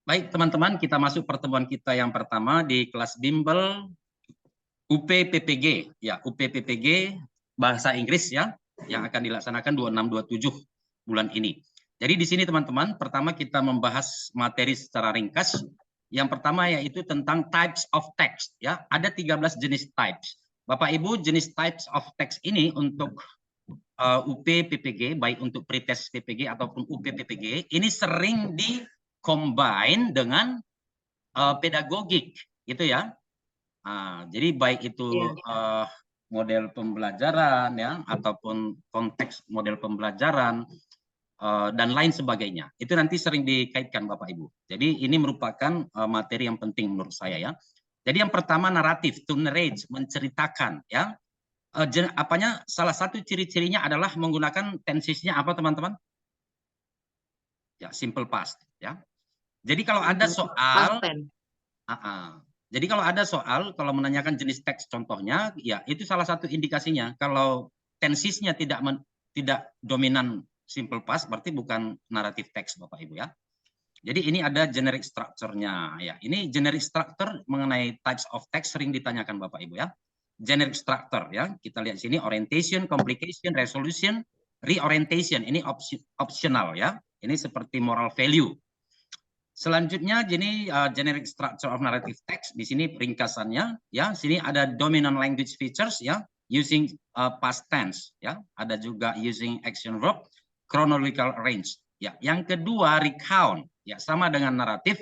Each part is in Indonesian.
Baik teman-teman, kita masuk pertemuan kita yang pertama di kelas bimbel UPPPG, ya UPPPG bahasa Inggris ya, yang akan dilaksanakan 26-27 bulan ini. Jadi di sini teman-teman, pertama kita membahas materi secara ringkas. Yang pertama yaitu tentang types of text ya, ada 13 jenis types. Bapak Ibu, jenis types of text ini untuk UPPPG, baik untuk pretest PPG ataupun UPPPG, ini sering di-combine dengan pedagogik, gitu ya. Jadi baik itu model pembelajaran ya, ataupun konteks model pembelajaran dan lain sebagainya. Itu nanti sering dikaitkan Bapak Ibu. Jadi ini merupakan materi yang penting menurut saya ya. Jadi yang pertama naratif, to narrate, menceritakan ya. Salah satu ciri-cirinya adalah menggunakan tensesnya apa teman-teman? Ya, simple past ya. Jadi kalau ada soal jadi kalau ada soal, kalau menanyakan jenis teks contohnya, ya itu salah satu indikasinya. Kalau tensesnya tidak dominan simple past, berarti bukan naratif teks Bapak Ibu ya. Jadi ini ada generic structure-nya ya. Ini generic structure mengenai types of text sering ditanyakan Bapak Ibu ya. Generic structure ya. Kita lihat sini orientation, complication, resolution, reorientation. Ini optional ya. Ini seperti moral value. Selanjutnya jadi generic structure of narrative text. Di sini ringkasannya ya. Sini ada dominant language features ya, using past tense ya. Ada juga using action verb, chronological range. Ya, yang kedua recount ya, sama dengan naratif,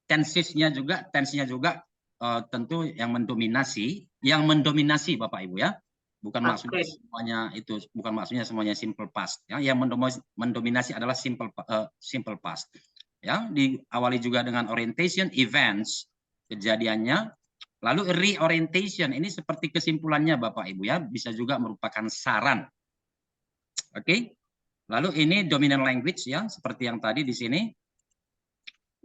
tense-nya juga tentu yang mendominasi Bapak Ibu ya. Bukan maksudnya semuanya itu, bukan maksudnya semuanya simple past ya. Yang mendominasi adalah simple past. Ya, diawali juga dengan orientation, events, kejadiannya. Lalu reorientation, ini seperti kesimpulannya Bapak Ibu ya, bisa juga merupakan saran. Oke. Lalu ini dominant language ya, seperti yang tadi di sini.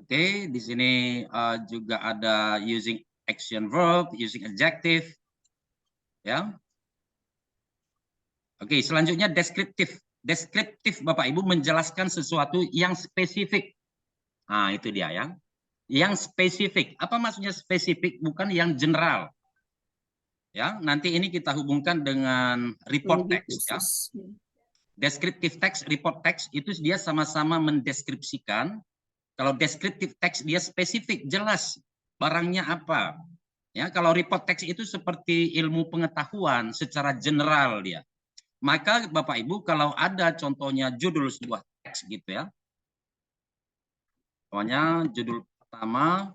Oke, di sini juga ada using action verb, using adjective. Ya. Oke, selanjutnya deskriptif. Deskriptif Bapak Ibu menjelaskan sesuatu yang spesifik. Nah, itu dia ya. Yang spesifik. Apa maksudnya spesifik? Bukan yang general. Ya, nanti ini kita hubungkan dengan report text ya. Descriptive text, report text itu dia sama-sama mendeskripsikan. Kalau descriptive text dia spesifik, jelas barangnya apa. Ya, kalau report text itu seperti ilmu pengetahuan secara general dia. Maka Bapak Ibu kalau ada contohnya judul sebuah teks gitu ya. Pokoknya judul pertama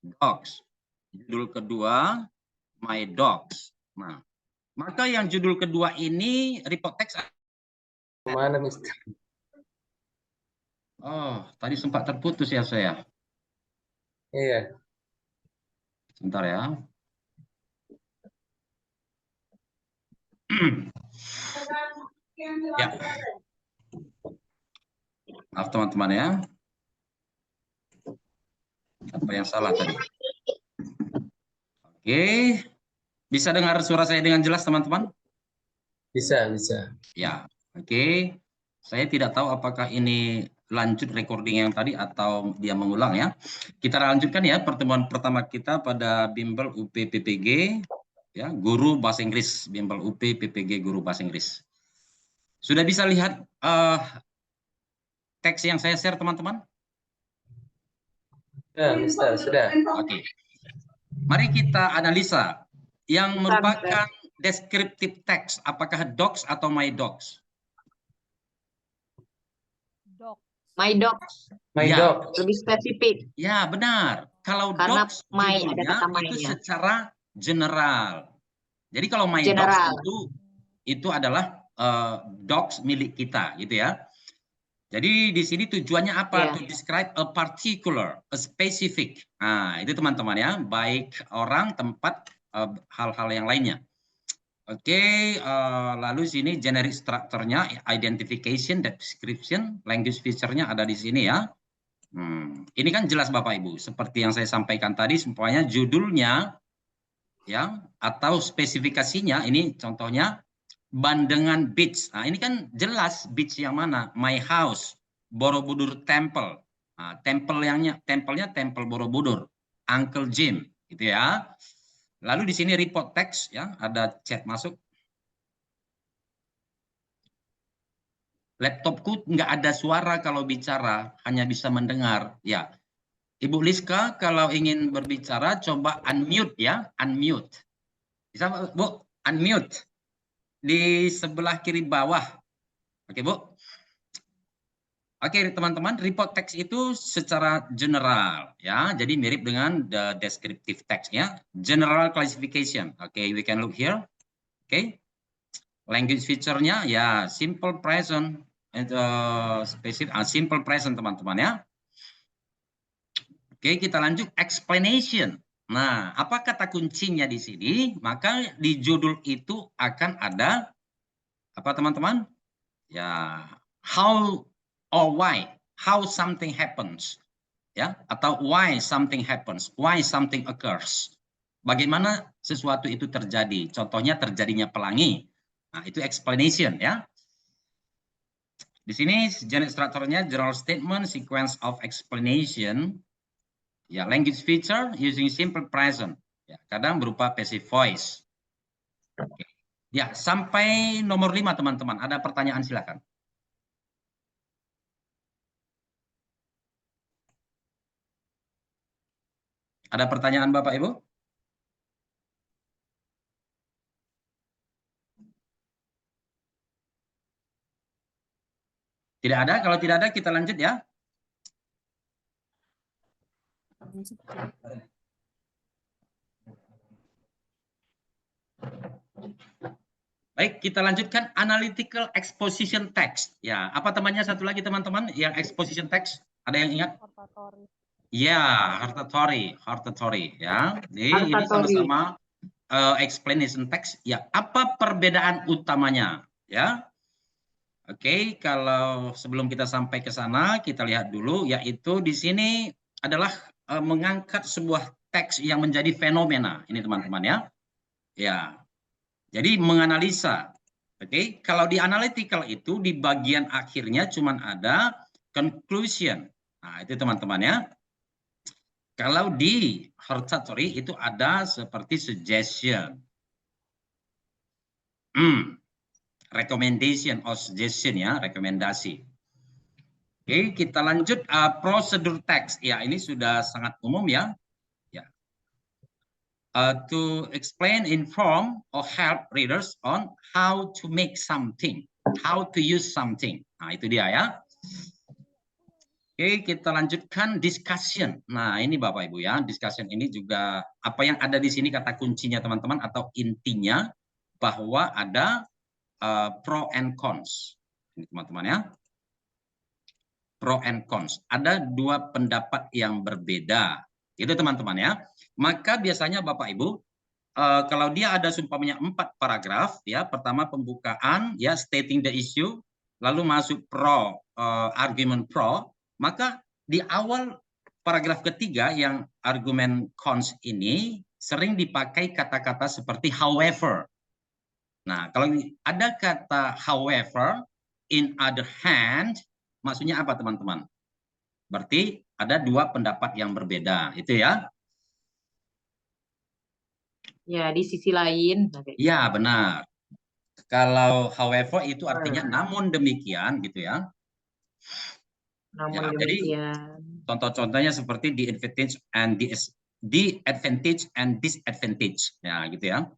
dogs, judul kedua my dogs. Nah, maka yang judul kedua ini report text. Mana Mister? Oh, tadi sempat terputus ya saya. Iya. Sebentar ya. Ya. Maaf teman-teman ya. Apa yang salah tadi? Oke. Bisa dengar suara saya dengan jelas teman-teman? Bisa, bisa. Ya, oke. Saya tidak tahu apakah ini lanjut recording yang tadi atau dia mengulang ya. Kita lanjutkan ya pertemuan pertama kita pada bimbel UPPPG ya, guru bahasa Inggris, bimbel UPPPG guru bahasa Inggris. Sudah bisa lihat teks yang saya share teman-teman? Ya, Mister, sudah. Oke. Mari kita analisa yang merupakan descriptive text, apakah dogs atau my dogs? My dogs. My Ya. dog. Lebih spesifik. Ya, benar. Kalau Karena dogs my ada judulnya kata itu my-nya. secara general. Jadi kalau my General. dogs itu adalah dogs milik kita gitu ya. Jadi di sini tujuannya apa? Yeah. To describe a particular, a specific. Nah, itu teman-teman ya, baik orang, tempat, hal-hal yang lainnya. Oke, lalu sini generic structure-nya, identification, description, language feature-nya ada di sini ya. Ini kan jelas Bapak Ibu, seperti yang saya sampaikan tadi, semuanya judulnya ya atau spesifikasinya ini contohnya Bandengan Beach. Nah, ini kan jelas beach yang mana? My House, Borobudur Temple. Nah, tempelnya tempel Borobudur, Uncle Jim, gitu ya. Lalu di sini report text, ya, ada chat masuk. Laptopku nggak ada suara kalau bicara, hanya bisa mendengar. Ya, Ibu Liska kalau ingin berbicara coba unmute ya, unmute. Bisa Bu, unmute di sebelah kiri bawah. Oke Bu. Oke teman-teman, report text itu secara general ya, jadi mirip dengan the descriptive text ya, general classification. Oke, we can look here. Oke, language feature-nya ya simple present, spesifik, simple present teman-teman ya. Oke, kita lanjut explanation. Nah, apa kata kuncinya di sini? Maka di judul itu akan ada apa teman-teman? Ya, how or why, how something happens, ya, atau why something happens, why something occurs. Bagaimana sesuatu itu terjadi? Contohnya terjadinya pelangi. Nah, itu explanation ya. Di sini jenis strukturnya general statement, sequence of explanation. Ya, language feature using simple present. Ya, kadang berupa passive voice. Oke. Ya, sampai nomor 5 teman-teman. Ada pertanyaan silakan. Ada pertanyaan Bapak Ibu? Tidak ada? Kalau tidak ada kita lanjut ya. Baik, kita lanjutkan analytical exposition text. Ya, apa temannya satu lagi teman-teman yang exposition text? Ada yang ingat? Ya, hortatory ya. Jadi ini sama-sama explanation text. Ya, apa perbedaan utamanya? Ya. Oke, kalau sebelum kita sampai ke sana, kita lihat dulu, yaitu di sini adalah mengangkat sebuah teks yang menjadi fenomena. Ini teman-teman ya. Ya, jadi menganalisa. Oke, kalau di analytical itu di bagian akhirnya cuma ada conclusion. Nah, itu teman-teman ya. Kalau di hortatory itu ada seperti suggestion. Recommendation or suggestion ya, rekomendasi. Oke, kita lanjut prosedur text. Ya, ini sudah sangat umum ya. Ya. To explain, inform, or help readers on how to make something, how to use something. Nah, itu dia ya. Oke, kita lanjutkan discussion. Nah, ini Bapak Ibu ya, discussion ini juga apa yang ada di sini kata kuncinya teman-teman atau intinya bahwa ada pro and cons. Ini teman-teman ya. Pro and cons. Ada dua pendapat yang berbeda. Itu teman-teman ya. Maka biasanya Bapak Ibu kalau dia ada sumpahnya 4 paragraf ya, pertama pembukaan ya stating the issue, lalu masuk pro argument pro, maka di awal paragraf ketiga yang argumen cons ini sering dipakai kata-kata seperti however. Nah, kalau ada kata however, in other hand, maksudnya apa teman-teman? Berarti ada dua pendapat yang berbeda, itu ya. Ya, di sisi lain. Ya, benar. Kalau however itu artinya namun demikian gitu ya. Namun Ya, jadi demikian. contoh-contohnya seperti the advantage and disadvantage. Ya, gitu ya.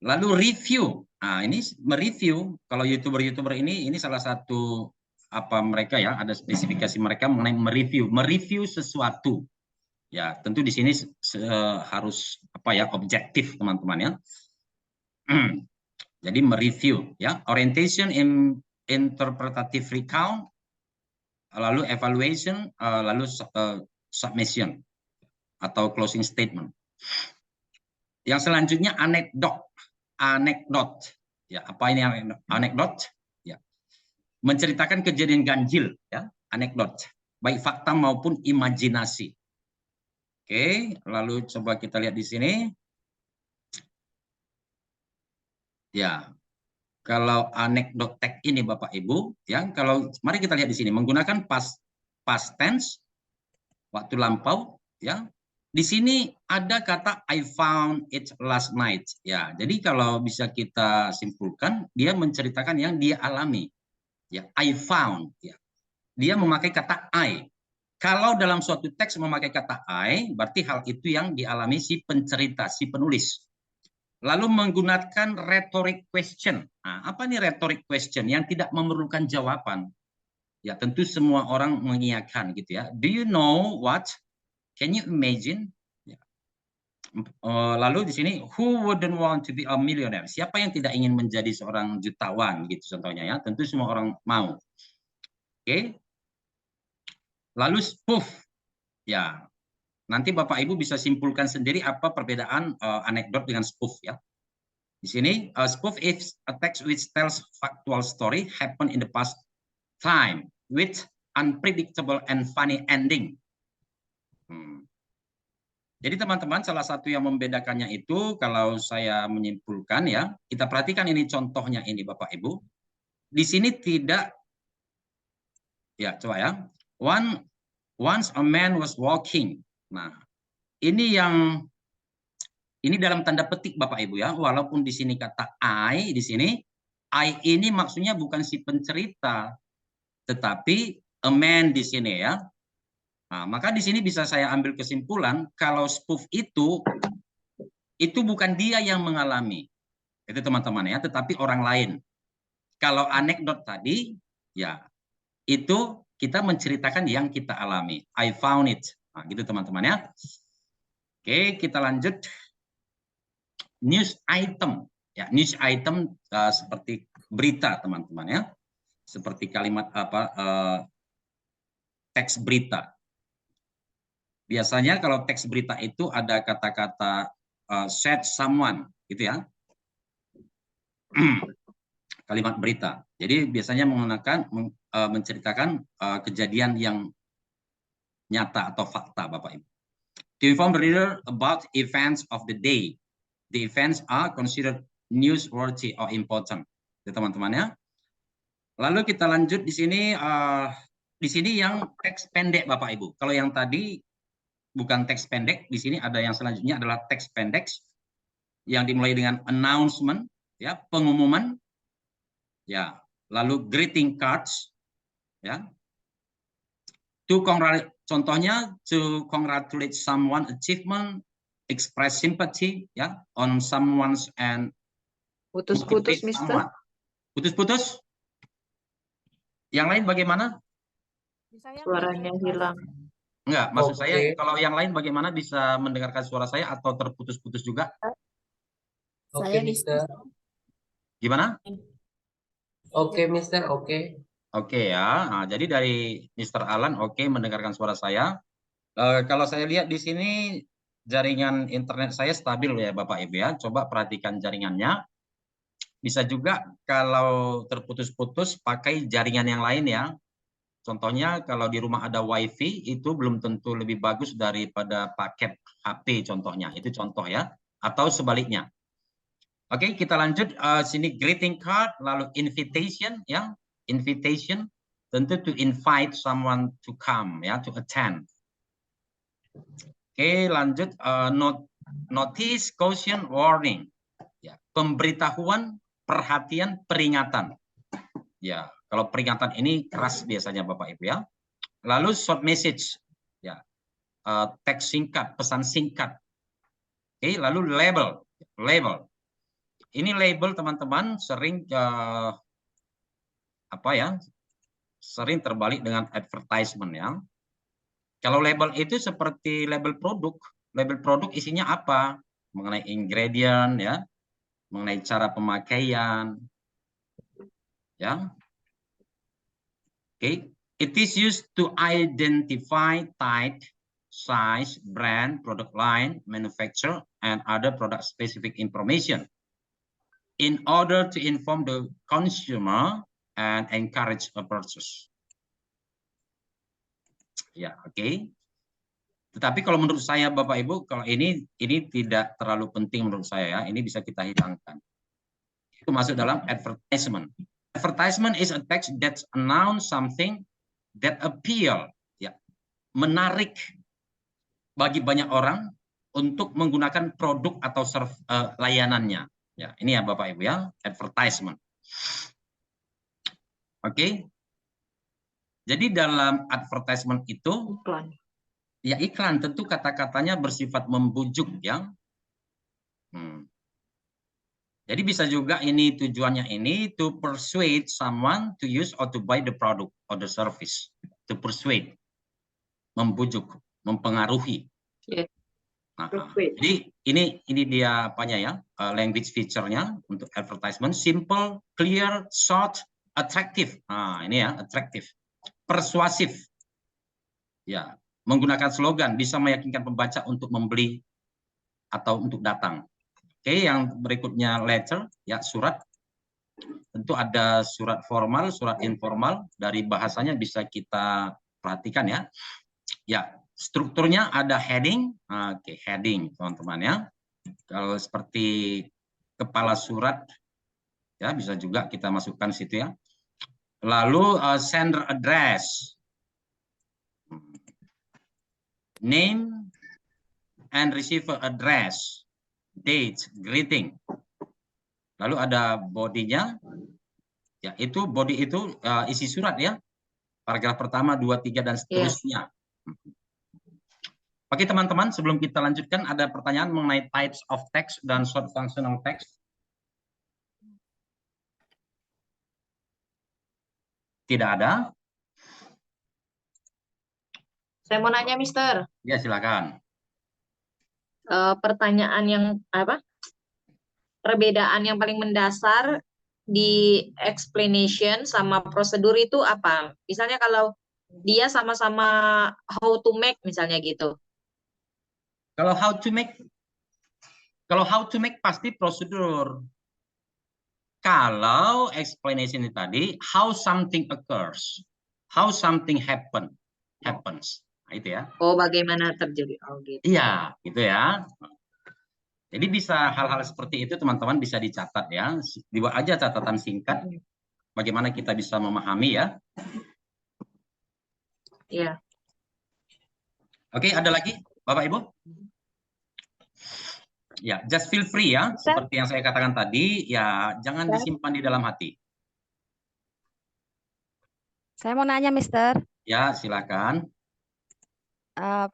Lalu review. Nah, ini mereview. Kalau YouTuber ini salah satu apa mereka ya, ada spesifikasi mereka mengenai mereview sesuatu. Ya, tentu di sini harus apa ya, objektif teman-teman ya. Jadi mereview ya, orientation in interpretative recount, lalu evaluation, lalu submission atau closing statement. Yang selanjutnya anekdot. Ya, apa ini anekdot? Ya. Menceritakan kejadian ganjil ya, anekdot, baik fakta maupun imajinasi. Oke, lalu coba kita lihat di sini. Ya, kalau anekdot tag ini Bapak Ibu, ya, kalau mari kita lihat di sini menggunakan past tense waktu lampau, ya. Di sini ada kata I found it last night, ya. Jadi kalau bisa kita simpulkan, dia menceritakan yang dia alami, ya. I found, ya. Dia memakai kata I. Kalau dalam suatu teks memakai kata I, berarti hal itu yang dialami si pencerita, si penulis. Lalu menggunakan rhetoric question. Nah, apa nih rhetoric question? Yang tidak memerlukan jawaban. Ya, tentu semua orang mengiyakan gitu ya. Do you know what? Can you imagine? Ya. Lalu di sini, who wouldn't want to be a millionaire? Siapa yang tidak ingin menjadi seorang jutawan gitu contohnya ya? Tentu semua orang mau. Oke. Lalu spoof. Ya. Nanti Bapak Ibu bisa simpulkan sendiri apa perbedaan anekdot dengan spoof ya. Di sini, spoof is a text which tells factual story happen in the past time with unpredictable and funny ending. Jadi teman-teman, salah satu yang membedakannya itu kalau saya menyimpulkan ya, kita perhatikan ini contohnya ini Bapak Ibu. Di sini tidak, ya coba ya, once a man was walking. Nah, ini dalam tanda petik Bapak Ibu ya, walaupun di sini kata I, di sini I ini maksudnya bukan si pencerita, tetapi a man di sini ya. Nah, maka di sini bisa saya ambil kesimpulan kalau spoof itu bukan dia yang mengalami. Itu teman-teman ya, tetapi orang lain. Kalau anekdot tadi ya itu kita menceritakan yang kita alami. I found it. Nah, gitu teman-teman ya. Oke, kita lanjut. News item. Ya, news item seperti berita teman-teman ya. Seperti kalimat teks berita. Biasanya kalau teks berita itu ada kata-kata said someone, gitu ya. Kalimat berita. Jadi biasanya menggunakan menceritakan kejadian yang nyata atau fakta, Bapak Ibu. To inform the reader about events of the day. The events are considered newsworthy or important. Ya, teman-teman ya. Lalu kita lanjut di sini yang teks pendek, Bapak Ibu. Kalau yang tadi bukan teks pendek, di sini ada yang selanjutnya adalah teks pendek yang dimulai dengan announcement, ya, pengumuman, ya, lalu greeting cards, ya. Contohnya to congratulate someone achievement, express sympathy, ya, on someone's and Putus-putus, Mister. Putus-putus. Yang lain bagaimana? Suaranya hilang. Enggak, maksud saya kalau yang lain bagaimana bisa mendengarkan suara saya atau terputus-putus juga? Oke, Mister. Gimana? Oke, Mister. Oke. Oke ya. Nah, jadi dari Mr. Alan oke mendengarkan suara saya. Kalau saya lihat di sini jaringan internet saya stabil ya Bapak Ibu ya. Coba perhatikan jaringannya. Bisa juga kalau terputus-putus pakai jaringan yang lain ya. Contohnya kalau di rumah ada WiFi itu belum tentu lebih bagus daripada paket HP contohnya. Itu contoh ya. Atau sebaliknya. Oke, kita lanjut. Sini greeting card, lalu invitation ya. Invitation tentu to invite someone to come ya, to attend. Oke, lanjut notice, caution, warning. Ya, pemberitahuan, perhatian, peringatan. Ya, kalau peringatan ini keras biasanya Bapak Ibu ya. Lalu short message, ya, teks singkat, pesan singkat. Oke, lalu label. Ini label teman-teman sering sering terbalik dengan advertisement ya. Kalau label itu seperti label produk. Label produk isinya apa? Mengenai ingredient ya, mengenai cara pemakaian. Ya. Okay. It is used to identify type, size, brand, product line, manufacturer, and other product specific information in order to inform the consumer and encourage a purchase. Ya, oke. Tetapi kalau menurut saya Bapak Ibu, kalau ini tidak terlalu penting menurut saya ya. Ini bisa kita hilangkan. Itu masuk dalam advertisement. Advertisement is a text that announce something that appeal, ya, menarik bagi banyak orang untuk menggunakan produk atau layanannya. Ya, ini ya Bapak Ibu ya, advertisement. Oke. Jadi dalam advertisement itu Iklan. ya iklan, tentu kata-katanya bersifat membujuk ya. Jadi bisa juga ini tujuannya ini to persuade someone to use or to buy the product or the service. To persuade, membujuk, mempengaruhi. Yeah. Jadi ini dia apanya ya, language feature-nya untuk advertisement, simple, clear, short, attractive. Nah, ini ya, attractive. Persuasif. Ya, menggunakan slogan bisa meyakinkan pembaca untuk membeli atau untuk datang. Oke, yang berikutnya letter, ya surat. Tentu ada surat formal, surat informal. Dari bahasanya bisa kita perhatikan ya. Ya, strukturnya ada heading. Oke, heading teman-teman ya. Kalau seperti kepala surat, ya bisa juga kita masukkan situ ya. Lalu sender address, name and receiver address, date, greeting. Lalu ada bodinya, ya itu body itu isi surat ya, paragraf pertama, 2, 3 dan seterusnya. Oke teman-teman, sebelum kita lanjutkan ada pertanyaan mengenai types of text dan short functional text. Tidak ada? Saya mau nanya, Mister. Ya silakan. Pertanyaan yang apa? Perbedaan yang paling mendasar di explanation sama prosedur itu apa? Misalnya kalau dia sama-sama how to make misalnya gitu. Kalau how to make pasti prosedur. Kalau explanation itu tadi how something occurs, how something happens. Nah, itu ya. Oh, bagaimana terjadi? Oh, gitu. Iya, gitu ya. Jadi bisa hal-hal seperti itu teman-teman bisa dicatat ya. Dibuat aja catatan singkat. Bagaimana kita bisa memahami ya. Iya. Oke, ada lagi Bapak Ibu? Ya, just feel free ya. Seperti yang saya katakan tadi, ya jangan disimpan di dalam hati. Saya mau nanya, Mister. Ya, silakan.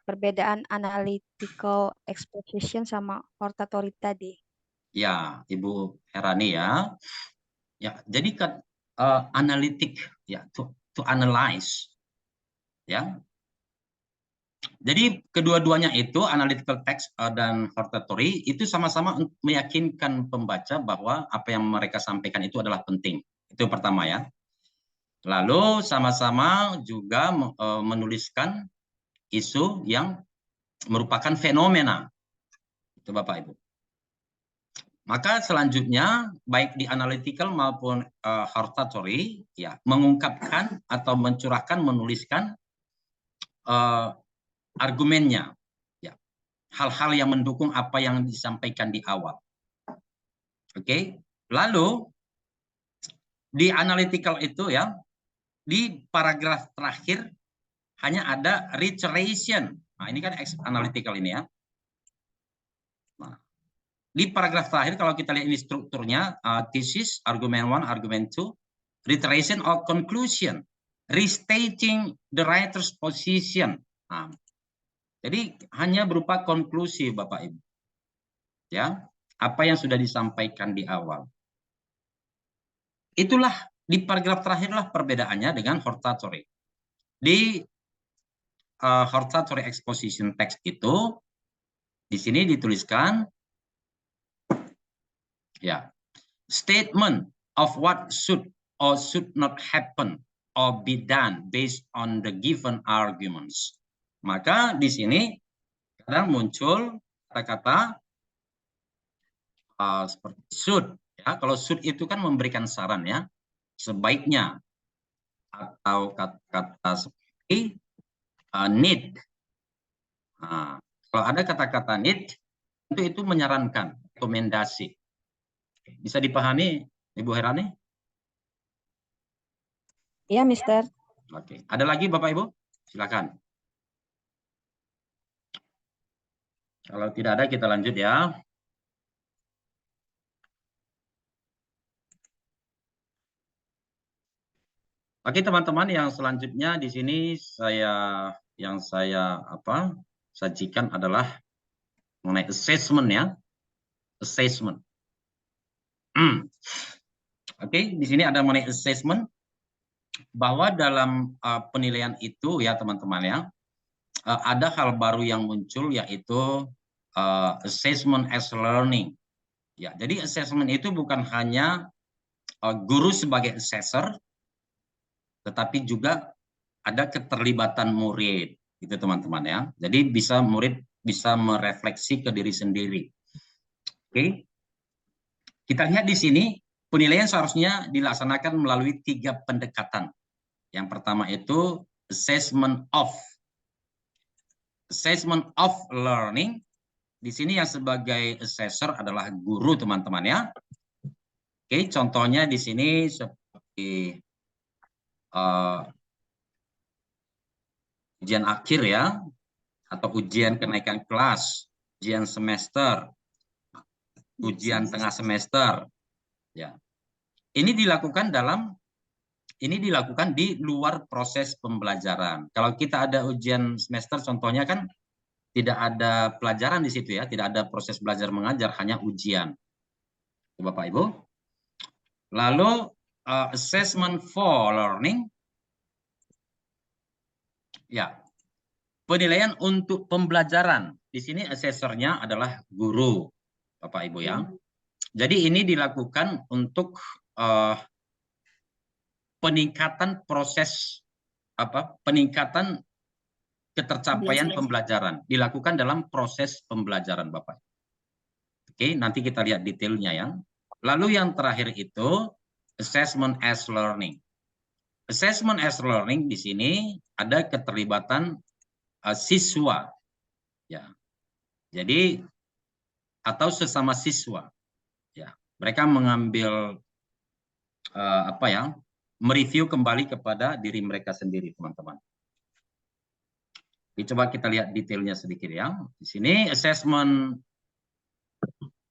Perbedaan analytical exposition sama hortatory tadi. Ya, Ibu Herani ya. Ya, jadi kan analitik ya to analyze. Ya. Jadi kedua-duanya itu analytical text dan hortatory itu sama-sama meyakinkan pembaca bahwa apa yang mereka sampaikan itu adalah penting. Itu pertama ya. Lalu sama-sama juga menuliskan isu yang merupakan fenomena. Itu Bapak Ibu. Maka selanjutnya baik di analytical maupun hortatory ya mengungkapkan atau mencurahkan menuliskan argumennya ya. Hal-hal yang mendukung apa yang disampaikan di awal. Oke. Lalu di analytical itu ya di paragraf terakhir hanya ada reiteration. Nah, ini kan analytical ini ya. Nah, di paragraf terakhir kalau kita lihat ini strukturnya thesis, argument 1, argument 2, reiteration or conclusion, restating the writer's position. Nah, jadi hanya berupa konklusi Bapak Ibu. Ya, apa yang sudah disampaikan di awal. Itulah di paragraf terakhirlah perbedaannya dengan hortatory. Di hortatory exposition text itu di sini dituliskan ya, statement of what should or should not happen or be done based on the given arguments. Maka di sini kadang muncul kata-kata seperti should ya. Kalau should itu kan memberikan saran ya, sebaiknya, atau kata-kata seperti need. Nah, kalau ada kata-kata need itu menyarankan, rekomendasi. Bisa dipahami Ibu Herani? Iya, Mister. Oke. Ada lagi Bapak Ibu? Silakan. Kalau tidak ada kita lanjut ya. Oke teman-teman, yang selanjutnya di sini yang saya sajikan adalah mengenai assessment ya. Assessment. Oke, di sini ada mengenai assessment, bahwa dalam penilaian itu ya teman-teman ya, ada hal baru yang muncul, yaitu assessment as learning. Ya, jadi assessment itu bukan hanya guru sebagai assessor, tetapi juga ada keterlibatan murid, gitu teman-teman ya. Jadi murid bisa merefleksi ke diri sendiri. Oke, kita lihat di sini penilaian seharusnya dilaksanakan melalui 3 pendekatan. Yang pertama itu assessment of learning. Di sini yang sebagai assessor adalah guru teman-teman ya. Oke, contohnya di sini seperti ujian akhir ya, atau ujian kenaikan kelas, ujian semester, ujian tengah semester. Ya, ini dilakukan di luar proses pembelajaran. Kalau kita ada ujian semester, contohnya kan tidak ada pelajaran di situ ya, tidak ada proses belajar mengajar, hanya ujian. Bapak Ibu. Lalu assessment for learning. Ya, penilaian untuk pembelajaran. Di sini asesornya adalah guru, Bapak Ibu ya. Jadi ini dilakukan untuk peningkatan peningkatan ketercapaian pembelajaran. Dilakukan dalam proses pembelajaran, Bapak. Oke, nanti kita lihat detailnya ya. Lalu yang terakhir itu assessment as learning. Assessment as learning di sini ada keterlibatan siswa, ya. Jadi atau sesama siswa, ya. Mereka mengambil mereview kembali kepada diri mereka sendiri, teman-teman. Coba kita lihat detailnya sedikit ya. Di sini assessment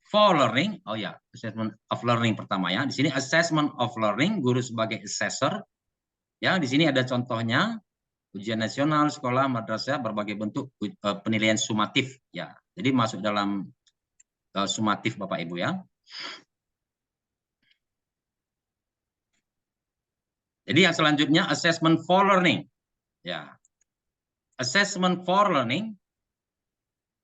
for learning, assessment of learning pertama ya. Di sini assessment of learning, guru sebagai assessor. Ya, di sini ada contohnya, ujian nasional, sekolah, madrasah, berbagai bentuk penilaian sumatif. Ya, jadi masuk dalam sumatif Bapak Ibu ya. Jadi yang selanjutnya assessment for learning. Ya, assessment for learning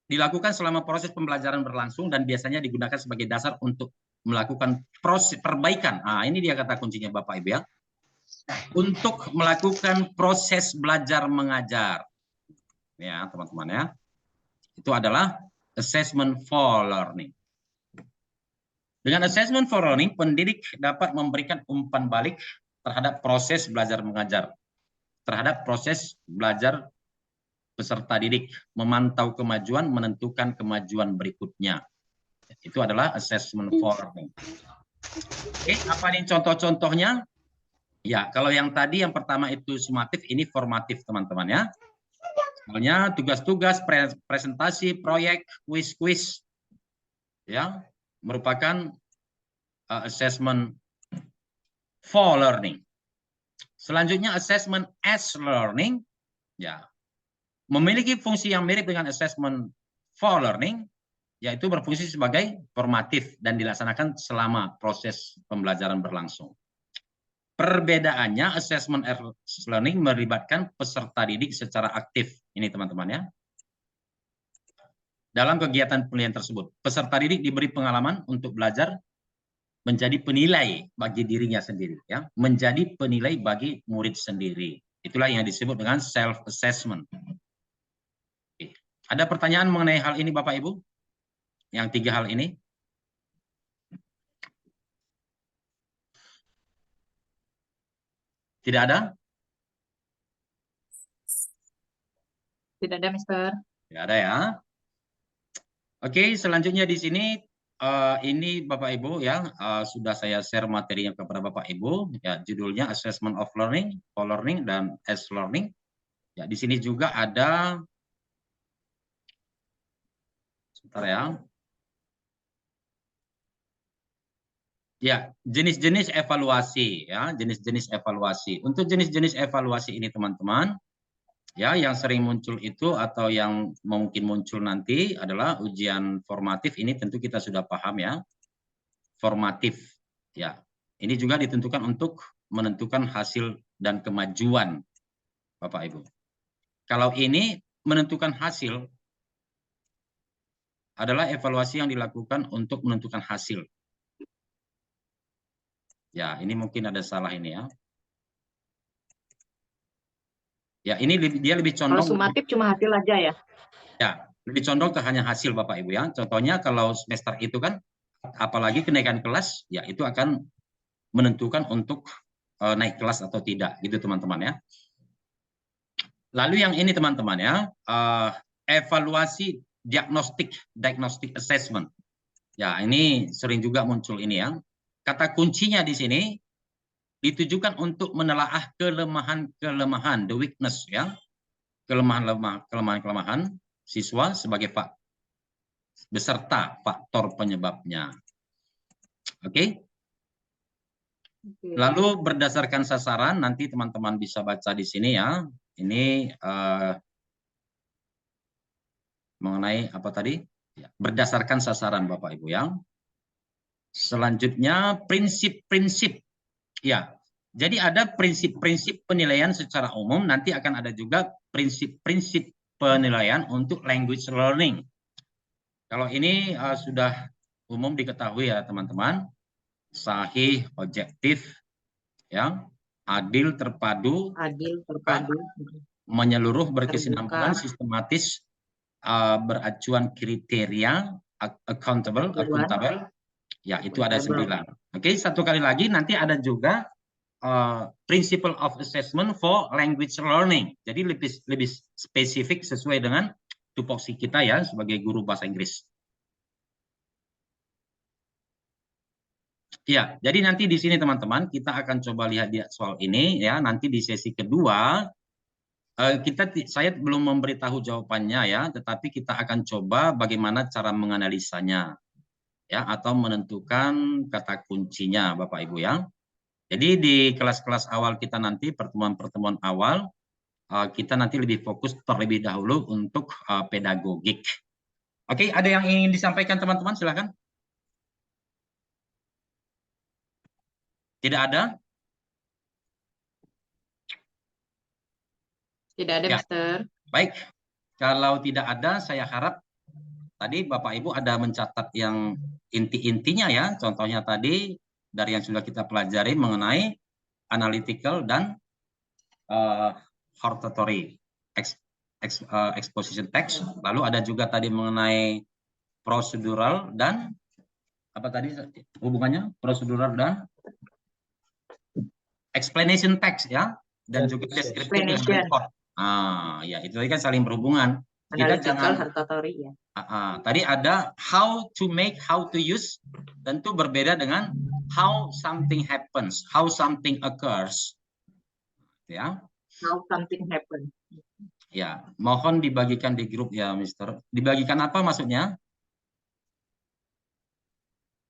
dilakukan selama proses pembelajaran berlangsung dan biasanya digunakan sebagai dasar untuk melakukan proses perbaikan. Nah, ini dia kata kuncinya Bapak Ibu ya. Untuk melakukan proses belajar mengajar. Ya, teman-teman ya. Itu adalah assessment for learning. Dengan assessment for learning, pendidik dapat memberikan umpan balik terhadap proses belajar mengajar, terhadap proses belajar peserta didik, memantau kemajuan, menentukan kemajuan berikutnya. Itu adalah assessment for learning. Oke, apa ini contoh-contohnya? Ya, kalau yang tadi yang pertama itu sumatif, ini formatif teman-teman ya. Misalnya tugas-tugas, presentasi, proyek, kuis-kuis, ya, merupakan assessment for learning. Selanjutnya assessment as learning, ya, memiliki fungsi yang mirip dengan assessment for learning, yaitu berfungsi sebagai formatif dan dilaksanakan selama proses pembelajaran berlangsung. Perbedaannya, assessment as learning melibatkan peserta didik secara aktif. Ini teman-teman ya. Dalam kegiatan penilaian tersebut, peserta didik diberi pengalaman untuk belajar menjadi penilai bagi dirinya sendiri, ya, menjadi penilai bagi murid sendiri. Itulah yang disebut dengan self-assessment. Ada pertanyaan mengenai hal ini, Bapak Ibu? Yang 3 hal ini? Tidak ada? Tidak ada, Mister. Tidak ada ya. Oke, selanjutnya di sini ini Bapak Ibu ya, sudah saya share materinya kepada Bapak Ibu ya, judulnya Assessment of Learning, for Learning dan as Learning. Ya, di sini juga ada Sebentar ya. Ya, jenis-jenis evaluasi ya, jenis-jenis evaluasi. Untuk jenis-jenis evaluasi ini teman-teman, ya yang sering muncul itu atau yang mungkin muncul nanti adalah ujian formatif. Ini tentu kita sudah paham ya. Formatif. Ya. Ini juga ditentukan untuk menentukan hasil dan kemajuan Bapak Ibu. Kalau ini menentukan hasil adalah evaluasi yang dilakukan untuk menentukan hasil. Ya, ini mungkin ada salah ini ya. Ya, ini dia lebih Kalau condong sumatif cuma hasil aja ya. ya, lebih condong ke hanya hasil Bapak Ibu ya. Contohnya kalau semester itu kan apalagi kenaikan kelas, ya itu akan menentukan untuk naik kelas atau tidak gitu teman-teman ya. Lalu yang ini teman-teman ya, evaluasi diagnostik assessment. Ya, ini sering juga muncul ini ya. Kata kuncinya di sini ditujukan untuk menelaah kelemahan, the weakness ya. Kelemahan siswa sebagai beserta faktor penyebabnya. Oke. Lalu berdasarkan sasaran nanti teman-teman bisa baca di sini ya. Ini mengenai apa tadi? Ya, berdasarkan sasaran Bapak Ibu ya. Selanjutnya prinsip-prinsip. Ya. Jadi ada prinsip-prinsip penilaian secara umum, nanti akan ada juga prinsip-prinsip penilaian untuk language learning. Kalau ini sudah umum diketahui ya teman-teman. Sahih, objektif, ya, adil, terpadu, menyeluruh, berkesinambungan, sistematis, beracuan kriteria, accountable, ya itu ada 9. Oke, satu kali lagi nanti ada juga principle of assessment for language learning. Jadi lebih spesifik sesuai dengan tupoksi kita ya sebagai guru bahasa Inggris. Ya, jadi nanti di sini teman-teman kita akan coba lihat soal ini ya. Nanti di sesi kedua saya belum memberitahu jawabannya ya, tetapi kita akan coba bagaimana cara menganalisanya ya atau menentukan kata kuncinya Bapak Ibu ya. Jadi di kelas-kelas awal kita nanti pertemuan-pertemuan awal kita nanti lebih fokus terlebih dahulu untuk pedagogik. Oke, ada yang ingin disampaikan teman-teman silakan. Tidak ada? Tidak ada, ya. Mister. Baik, kalau tidak ada, saya harap tadi Bapak Ibu ada mencatat yang inti-intinya ya. Contohnya tadi dari yang sudah kita pelajari mengenai analytical dan hortatory exposition text. Lalu ada juga tadi mengenai procedural dan apa tadi hubungannya procedural dan explanation text ya, dan juga descriptive report. Ya itu tadi kan saling berhubungan. Kita jangan hortatory ya. Tadi ada how to use, tentu berbeda dengan how something happens, how something occurs. Ya. How something happens. Ya, mohon dibagikan di grup ya, Mister. Dibagikan apa maksudnya?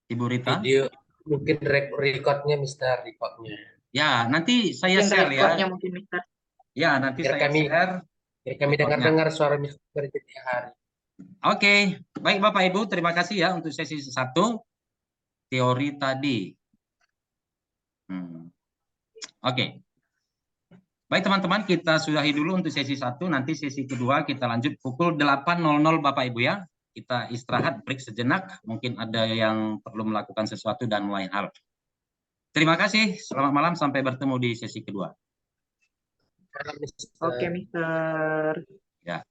Ibu Rita? Video, mungkin recordnya, Mister, recordnya. Ya, nanti saya share ya. Mungkin, Mister. Ya, nanti saya share. Biar kami dengar suara Mister setiap hari. Oke, baik Bapak Ibu, terima kasih ya untuk sesi 1 teori tadi. Oke. Baik teman-teman, kita sudahi dulu untuk sesi 1, nanti sesi kedua kita lanjut pukul 8.00 Bapak Ibu ya. Kita istirahat, break sejenak, mungkin ada yang perlu melakukan sesuatu dan lain hal. Terima kasih, selamat malam, sampai bertemu di sesi kedua. Oke, Mister. Ya.